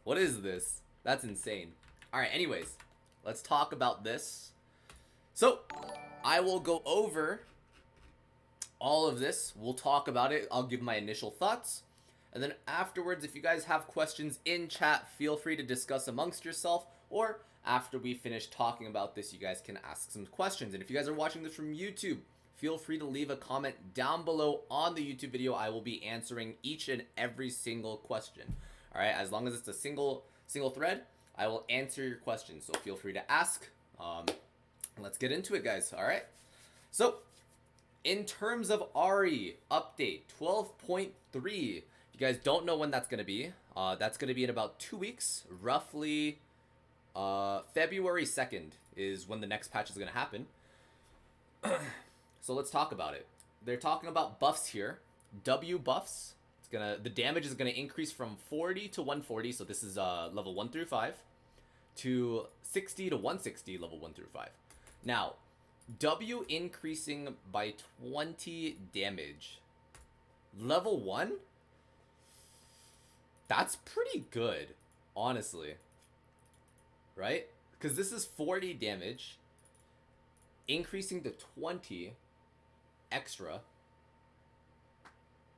What is this? That's insane. Alright, anyways, let's talk about this. So, I will go over all of this. We'll talk about it. I'll give my initial thoughts. And then afterwards, if you guys have questions in chat, feel free to discuss amongst yourself. Or after we finish talking about this, you guys can ask some questions. And if you guys are watching this from YouTube, feel free to leave a comment down below on the YouTube video. I will be answering each and every single question. Alright, as long as it's a single thread, I will answer your questions. So feel free to ask. Let's get into it, guys. Alright. So, in terms of AHRI update 12.3, if you guys don't know when that's going to be, that's going to be in about 2 weeks. Roughly February 2nd is when the next patch is going to happen. So let's talk about it. They're talking about buffs here. W buffs. The damage is gonna increase from 40 to 140. So this is level 1 through 5 to 60 to 160 level 1 through 5. Now, W increasing by 20 damage. Level 1? That's pretty good, honestly. Right? Because this is 40 damage increasing to 20 extra.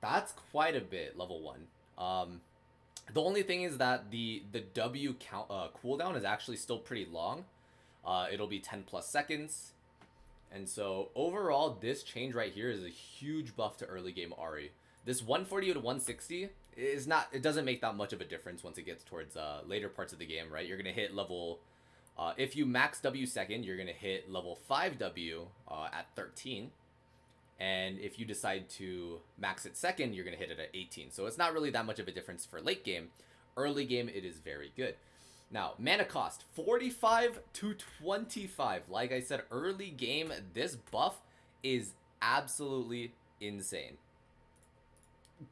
That's quite a bit, level 1. The only thing is that the W count cooldown is actually still pretty long. It'll be 10 plus seconds. And so overall, this change right here is a huge buff to early game AHRI. This 140 to 160 is not, it doesn't make that much of a difference once it gets towards later parts of the game, right? You're gonna hit level, if you max W second, you're gonna hit level 5 W at 13. And if you decide to max it second, you're going to hit it at 18. So it's not really that much of a difference for late game. Early game, it is very good. Now, mana cost, 45 to 25. Like I said, early game, this buff is absolutely insane.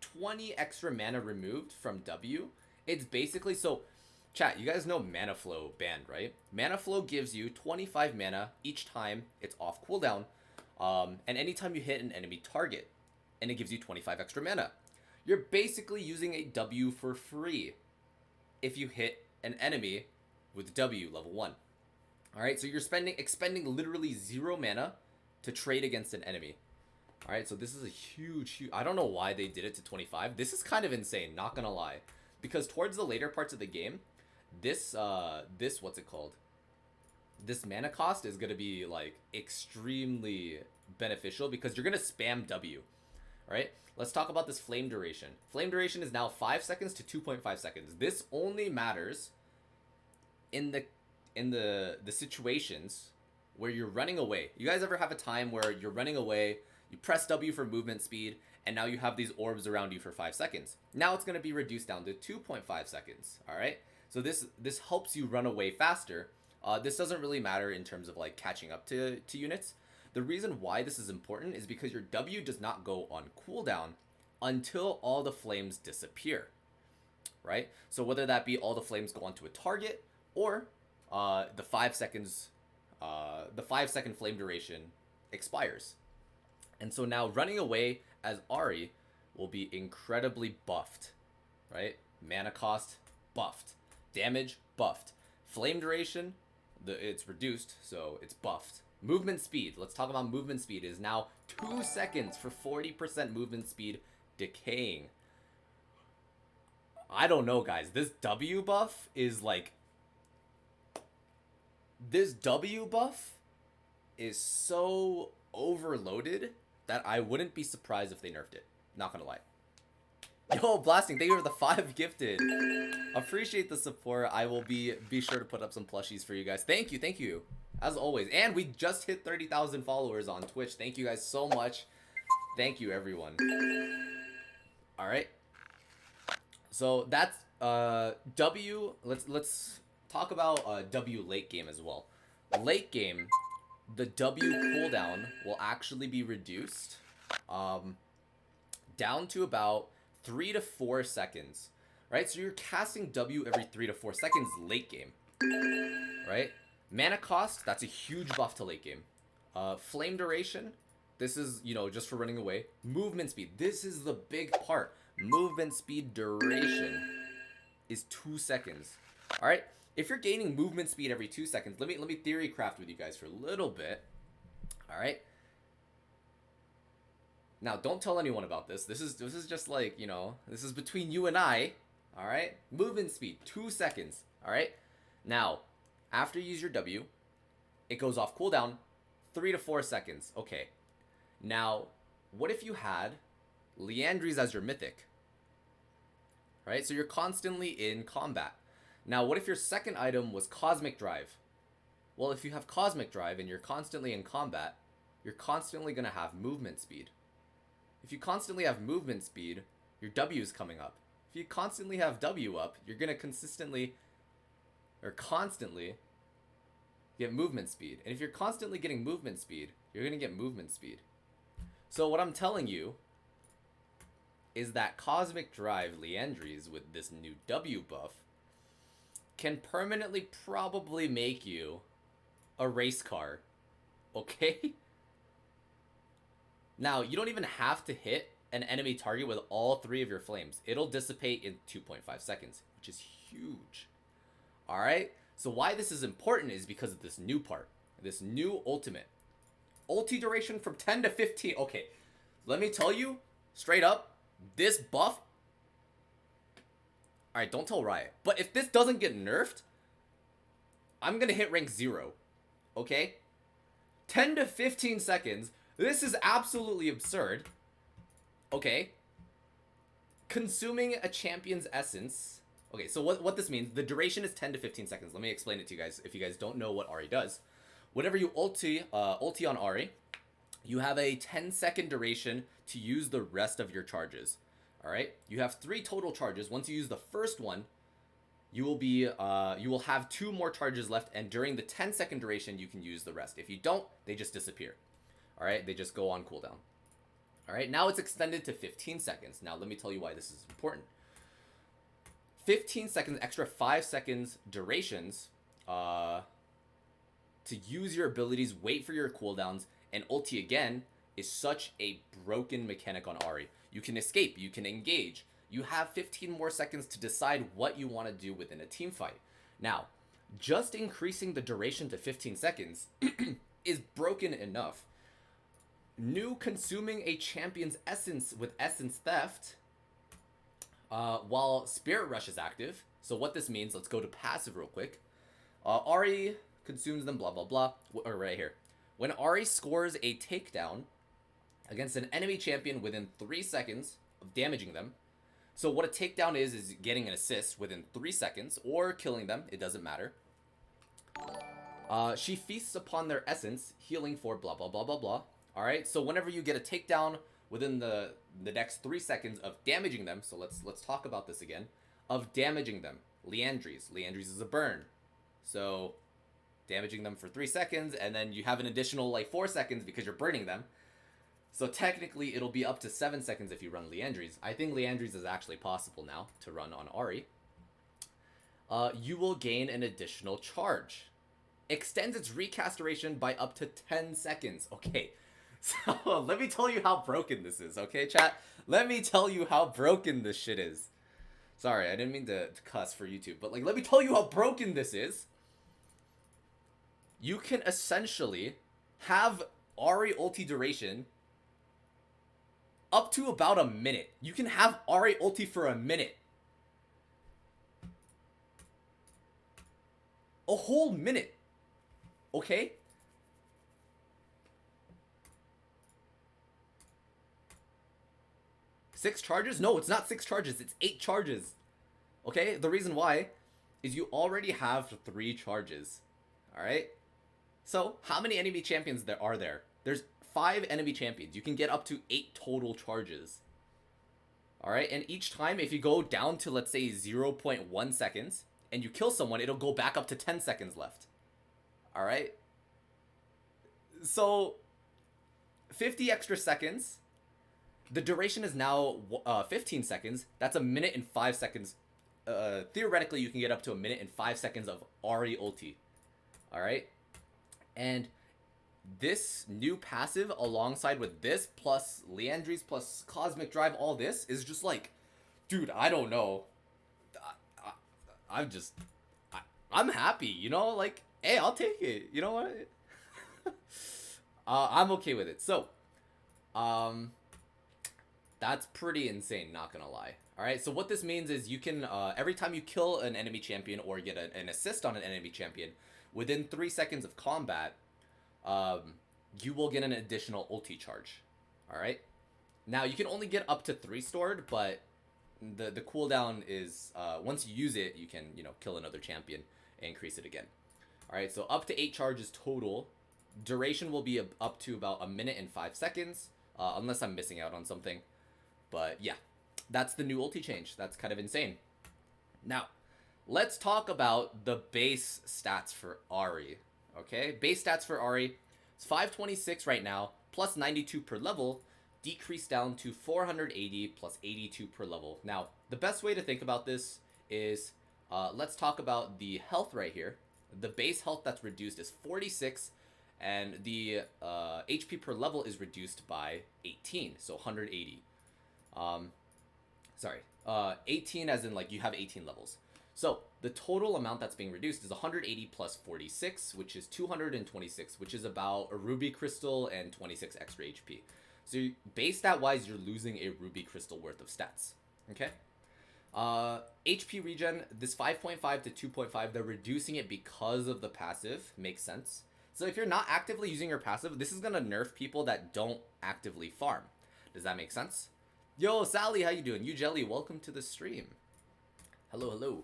20 extra mana removed from W. It's basically, so, chat, you guys know Mana Flow banned, right? Mana Flow gives you 25 mana each time it's off cooldown. And anytime you hit an enemy target, and it gives you 25 extra mana. You're basically using a W for free if you hit an enemy with W level 1. Alright, so you're expending literally 0 mana to trade against an enemy. Alright, so this is a huge, I don't know why they did it to 25. This is kind of insane, not gonna lie. Because towards the later parts of the game, this what's it called? This mana cost is going to be, like, extremely beneficial because you're going to spam W, right? Let's talk about this flame duration. Flame duration is now 5 seconds to 2.5 seconds. This only matters in the situations where you're running away. You guys ever have a time where you're running away, you press W for movement speed, and now you have these orbs around you for 5 seconds. Now it's going to be reduced down to 2.5 seconds, all right? So this helps you run away faster. This doesn't really matter in terms of like catching up to units. The reason why this is important is because your W does not go on cooldown until all the flames disappear, right? So whether that be all the flames go onto a target or the 5 seconds, the 5 second flame duration expires. And so now running away as AHRI will be incredibly buffed, right? Mana cost buffed, damage buffed, flame duration, it's reduced, so it's buffed. Movement speed, let's talk about movement speed, is now 2 seconds for 40% movement speed decaying. I don't know, guys. This W buff is like... This W buff is so overloaded that I wouldn't be surprised if they nerfed it. Not gonna lie. Yo, Blasting, thank you for the 5 gifted. Appreciate the support. I will be sure to put up some plushies for you guys. Thank you, as always. And we just hit 30,000 followers on Twitch. Thank you guys so much. Thank you, everyone. All right. So that's W. Let's talk about W late game as well. Late game, the W cooldown will actually be reduced down to about 3 to 4 seconds, right? So you're casting W every 3 to 4 seconds late game, right? Mana cost, that's a huge buff to late game. Flame duration, this is, you know, just for running away. Movement speed, this is the big part. Movement speed duration is 2 seconds. All right. If you're gaining movement speed every 2 seconds, let me theory craft with you guys for a little bit. All right. Now, don't tell anyone about this. This is just like, you know, this is between you and I. All right. Movement speed 2 seconds. All right. Now, after you use your W, it goes off cooldown 3 to 4 seconds. Okay. Now, what if you had Liandry's as your mythic? Right? So you're constantly in combat. Now, what if your second item was Cosmic Drive? Well, if you have Cosmic Drive and you're constantly in combat, you're constantly going to have movement speed. If you constantly have movement speed, your W is coming up. If you constantly have W up, you're going to constantly get movement speed. And if you're constantly getting movement speed, you're going to get movement speed. So what I'm telling you is that Cosmic Drive Liandry's with this new W buff can permanently probably make you a race car. Okay? Now, you don't even have to hit an enemy target with all 3 of your flames. It'll dissipate in 2.5 seconds, which is huge. Alright? So why this is important is because of this new part. This new ultimate. Ulti duration from 10 to 15. Okay, let me tell you, straight up, this buff... Alright, don't tell Riot. But if this doesn't get nerfed, I'm gonna hit rank 0. Okay? 10 to 15 seconds. This is absolutely absurd. Okay. Consuming a champion's essence. Okay, so what this means, the duration is 10 to 15 seconds. Let me explain it to you guys if you guys don't know what Ahri does. Whenever you ulti on Ahri, you have a 10-second duration to use the rest of your charges. Alright? You have 3 total charges. Once you use the first one, you will have 2 more charges left, and during the 10-second duration, you can use the rest. If you don't, they just disappear. Alright? They just go on cooldown. Alright? Now it's extended to 15 seconds. Now let me tell you why this is important. 15 seconds, extra 5 seconds durations to use your abilities, wait for your cooldowns, and ulti again is such a broken mechanic on Ahri. You can escape, you can engage. You have 15 more seconds to decide what you want to do within a team fight. Now, just increasing the duration to 15 seconds is broken enough. New consuming a champion's essence with essence theft while Spirit Rush is active. So what this means, let's go to passive real quick. Ahri consumes them, blah, blah, blah. Or right here. When Ahri scores a takedown against an enemy champion within 3 seconds of damaging them. So what a takedown is getting an assist within 3 seconds or killing them. It doesn't matter. She feasts upon their essence, healing for blah, blah, blah, blah, blah. Alright, so whenever you get a takedown within the next 3 seconds of damaging them, so let's talk about this again, of damaging them. Liandry's is a burn. So damaging them for 3 seconds, and then you have an additional like 4 seconds because you're burning them. So technically it'll be up to 7 seconds if you run Liandry's. I think Liandry's is actually possible now to run on Ahri. You will gain an additional charge. Extends its recast duration by up to 10 seconds. Okay, so let me tell you how broken this is, okay, chat? Let me tell you how broken this shit is. Sorry, I didn't mean to cuss for YouTube, but like, let me tell you how broken this is. You can essentially have Ahri ulti duration up to about a minute. You can have Ahri ulti for a minute. A whole minute. Okay? Six charges? No, it's not 6 charges. It's 8 charges. Okay? The reason why is you already have 3 charges. Alright? So, how many enemy champions are there? There's 5 enemy champions. You can get up to 8 total charges. Alright? And each time, if you go down to, let's say, 0.1 seconds, and you kill someone, it'll go back up to 10 seconds left. Alright? So, 50 extra seconds. The duration is now 15 seconds. That's a minute and 5 seconds. Theoretically, you can get up to a minute and 5 seconds of Ahri ulti. Alright? And this new passive alongside with this, plus Liandry's, plus Cosmic Drive, all this is just like, dude, I don't know. I'm happy, you know, like, hey, I'll take it. You know what? I'm okay with it. So, that's pretty insane, not gonna lie. Alright, so what this means is you can, every time you kill an enemy champion or get an assist on an enemy champion, within 3 seconds of combat, you will get an additional ulti charge. Alright? Now, you can only get up to 3 stored, but the cooldown is, once you use it, you can, you know, kill another champion and increase it again. Alright, so up to 8 charges total. Duration will be up to about 1 minute and 5 seconds, unless I'm missing out on something. But yeah, that's the new ulti change. That's kind of insane. Now, let's talk about the base stats for Ahri. Okay, base stats for Ahri. It's 526 right now, plus 92 per level, decreased down to 480 plus 82 per level. Now, the best way to think about this is, let's talk about the health right here. The base health that's reduced is 46, and the HP per level is reduced by 18, so 180. 18 as in, like, you have 18 levels. So, the total amount that's being reduced is 180 plus 46, which is 226, which is about a ruby crystal and 26 extra HP. So, base stat-wise, you're losing a ruby crystal worth of stats. Okay? HP regen, this 5.5 to 2.5, they're reducing it because of the passive. Makes sense. So, if you're not actively using your passive, this is going to nerf people that don't actively farm. Does that make sense? Yo, Sally, how you doing? You Jelly, welcome to the stream. Hello, hello.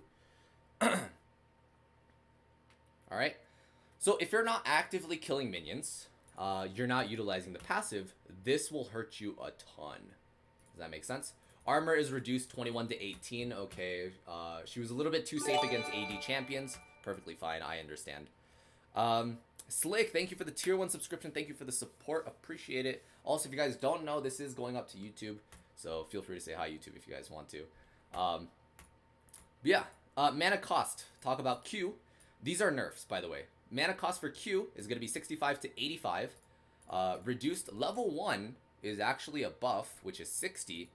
Alright. So, if you're not actively killing minions, you're not utilizing the passive, this will hurt you a ton. Does that make sense? Armor is reduced 21 to 18. Okay, she was a little bit too safe against AD champions. Perfectly fine, I understand. Slick, thank you for the tier 1 subscription. Thank you for the support. Appreciate it. Also, if you guys don't know, this is going up to YouTube. So feel free to say hi, YouTube, if you guys want to. But yeah, mana cost. Talk about Q. These are nerfs, by the way. Mana cost for Q is going to be 65 to 85. Reduced level 1 is actually a buff, which is 60.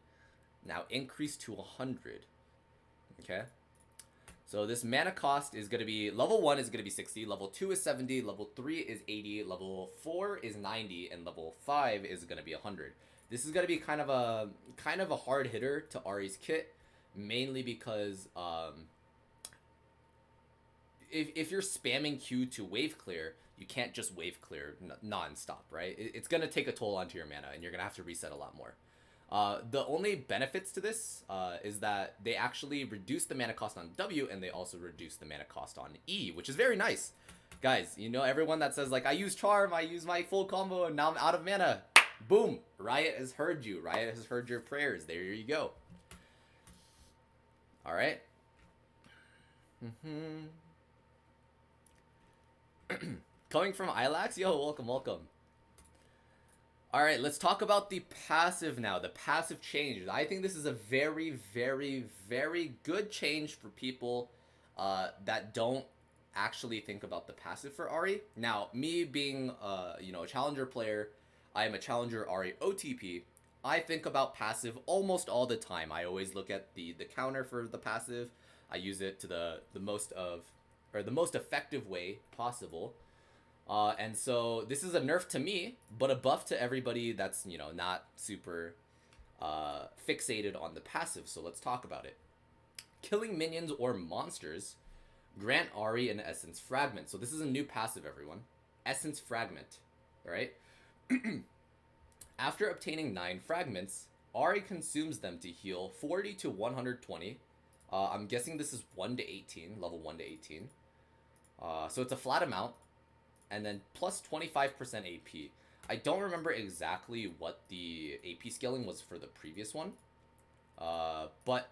Now increased to 100. Okay? So this mana cost is going to be, level 1 is going to be 60, level 2 is 70, level 3 is 80, level 4 is 90, and level 5 is going to be 100. This is going to be kind of a hard hitter to Ahri's kit, mainly because if you're spamming Q to wave clear, you can't just wave clear non-stop, right? It's going to take a toll onto your mana, and you're going to have to reset a lot more. The only benefits to this is that they actually reduce the mana cost on W, and they also reduce the mana cost on E, which is very nice. Guys, you know, everyone that says, like, I use Charm, I use my full combo, and now I'm out of mana. Boom! Riot has heard you. Riot has heard your prayers. There you go. Alright. Coming from eillax? Yo, welcome, welcome. Alright, let's talk about the passive now. The passive change. I think this is a very, very, very good change for people that don't actually think about the passive for Ahri. Now, me being you know, a challenger player, I am a challenger Ahri OTP. I think about passive almost all the time. I always look at the counter for the passive. I use it to the most effective way possible. And so this is a nerf to me, but a buff to everybody that's, you know, not super fixated on the passive. So let's talk about it. Killing minions or monsters grant Ahri an Essence Fragment. So this is a new passive, everyone. Essence Fragment. Alright? After obtaining 9 fragments, Ahri consumes them to heal 40 to 120. I'm guessing this is 1 to 18, level 1 to 18. So it's a flat amount, and then plus 25% AP. I don't remember exactly what the AP scaling was for the previous one, but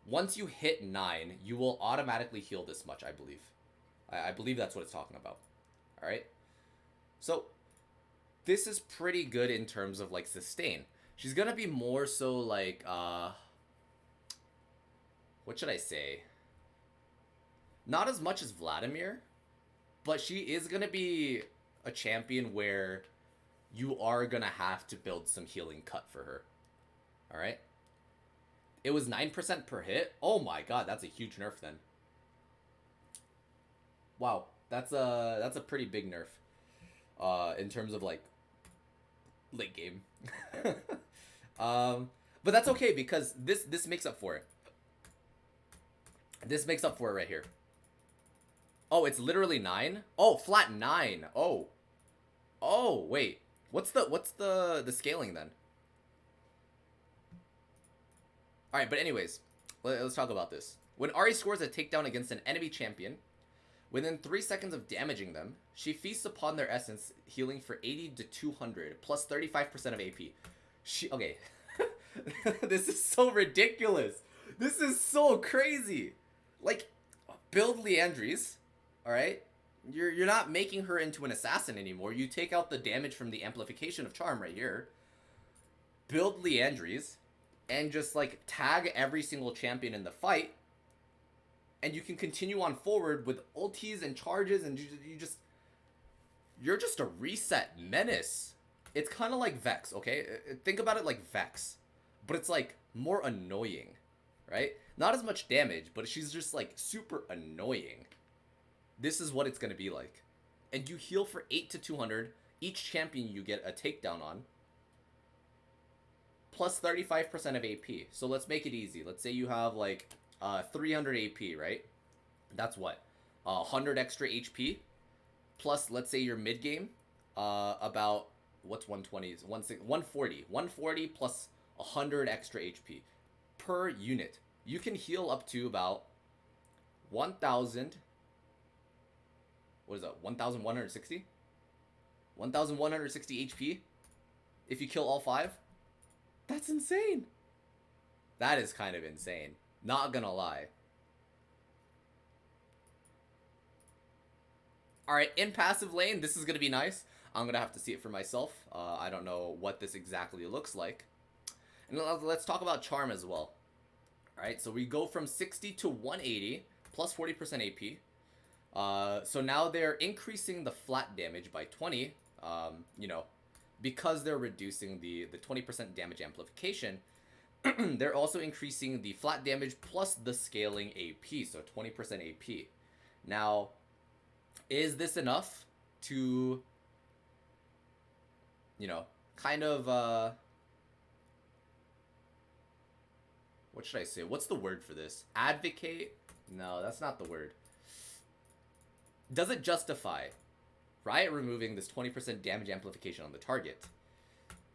once you hit 9, you will automatically heal this much, I believe. I believe that's what it's talking about. Alright? So, this is pretty good in terms of, like, sustain. She's gonna be more so, like, what should I say? Not as much as Vladimir, but she is gonna be a champion where you are gonna have to build some healing cut for her. Alright? It was 9% per hit? Oh my god, that's a huge nerf then. Wow, that's a pretty big nerf. In terms of like late game. But that's okay because this makes up for it. This makes up for it right here. Oh, it's literally 9? Oh, flat 9. Oh. Oh, wait. What's the scaling then? Alright, but anyways, let's talk about this. When Ahri scores a takedown against an enemy champion, within 3 seconds of damaging them, she feasts upon their essence, healing for 80 to 200, plus 35% of AP. Okay. This is so ridiculous. This is so crazy. Like, build Liandry's, alright? You're not making her into an assassin anymore. You take out the damage from the amplification of charm right here. Build Liandry's, and just, like, tag every single champion in the fight. And you can continue on forward with ultis and charges, and you're just a reset menace. It's kind of like Vex, okay? Think about it like Vex. But it's, like, more annoying, right? Not as much damage, but she's just, like, super annoying. This is what it's going to be like. And you heal for 8 to 200. Each champion you get a takedown on. Plus 35% of AP. So let's make it easy. Let's say you have, like, 300 AP, right? That's what? 100 extra HP. Plus, let's say your mid-game. About, what's 120? 140. 140 plus 100 extra HP per unit. You can heal up to about 1,000. What is that? 1,160? 1,160 HP if you kill all 5? That's insane. That is kind of insane. Not gonna lie. Alright, in passive lane, this is gonna be nice. I'm gonna have to see it for myself. I don't know what this exactly looks like. And let's talk about charm as well. Alright, so we go from 60 to 180, plus 40% AP. So now they're increasing the flat damage by 20, you know, because they're reducing the 20% damage amplification. They're also increasing the flat damage plus the scaling AP, so 20% AP. Now, is this enough to, you know, kind of, what should I say? What's the word for this? Advocate? No, that's not the word. Does it justify Riot removing this 20% damage amplification on the target?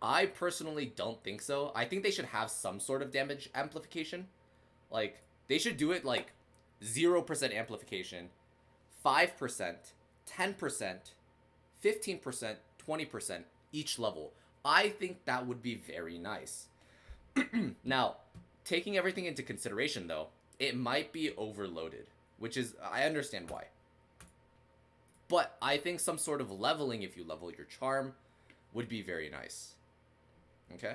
I personally don't think so. I think they should have some sort of damage amplification. Like, they should do it like 0% amplification, 5%, 10%, 15%, 20% each level. I think that would be very nice. Now, taking everything into consideration though, it might be overloaded, which is, I understand why. But I think some sort of leveling, if you level your charm, would be very nice. Okay?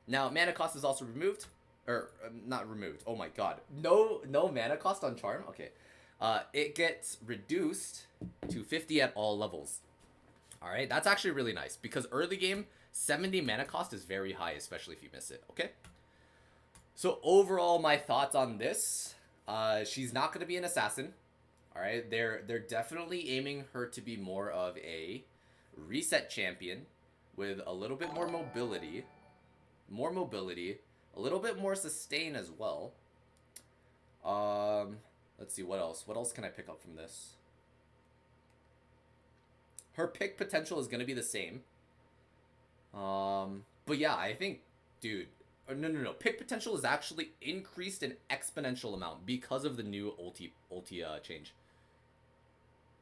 Now, mana cost is also removed. Or, not removed. Oh my god. No mana cost on charm? Okay. It gets reduced to 50 at all levels. Alright, that's actually really nice. Because early game, 70 mana cost is very high, especially if you miss it. Okay? So, overall, my thoughts on this. She's not going to be an assassin. Alright, they're definitely aiming her to be more of a reset champion with a little bit more mobility. A little bit more sustain as well. Let's see, what else? What else can I pick up from this? Her pick potential is going to be the same. But yeah, I think, dude, no. Pick potential is actually increased an exponential amount because of the new ulti change.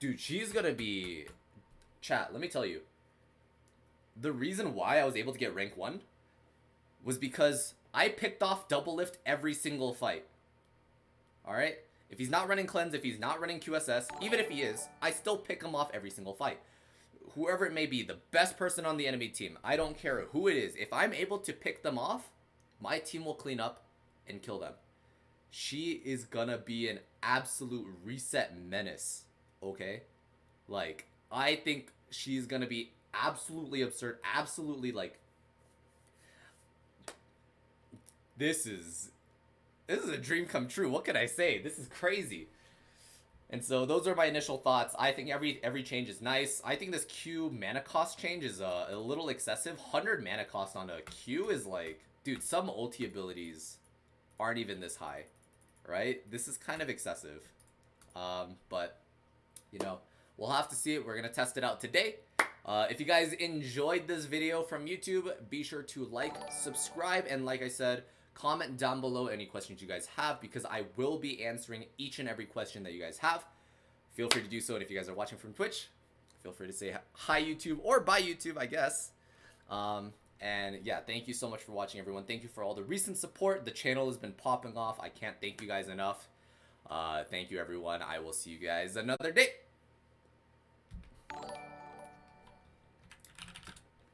Dude, she's gonna be... Chat, let me tell you. The reason why I was able to get rank 1 was because I picked off Doublelift every single fight. Alright? If he's not running Cleanse, if he's not running QSS, even if he is, I still pick him off every single fight. Whoever it may be, the best person on the enemy team, I don't care who it is. If I'm able to pick them off, my team will clean up and kill them. She is gonna be an absolute reset menace. Okay? Like, I think she's gonna be absolutely absurd. Absolutely, like... This is... This is a dream come true. What can I say? This is crazy. And so those are my initial thoughts. I think every change is nice. I think this Q mana cost change is a little excessive. 100 mana cost on a Q is like, dude, some ulti abilities aren't even this high, right? This is kind of excessive. But, you know, we'll have to see it. We're going to test it out today. If you guys enjoyed this video from YouTube, be sure to like, subscribe, and like I said, comment down below any questions you guys have, because I will be answering each and every question that you guys have. Feel free to do so, and if you guys are watching from Twitch, feel free to say hi YouTube, or bye YouTube, I guess. And yeah, thank you so much for watching, everyone. Thank you for all the recent support. The channel has been popping off. I can't thank you guys enough. Thank you, everyone. I will see you guys another day.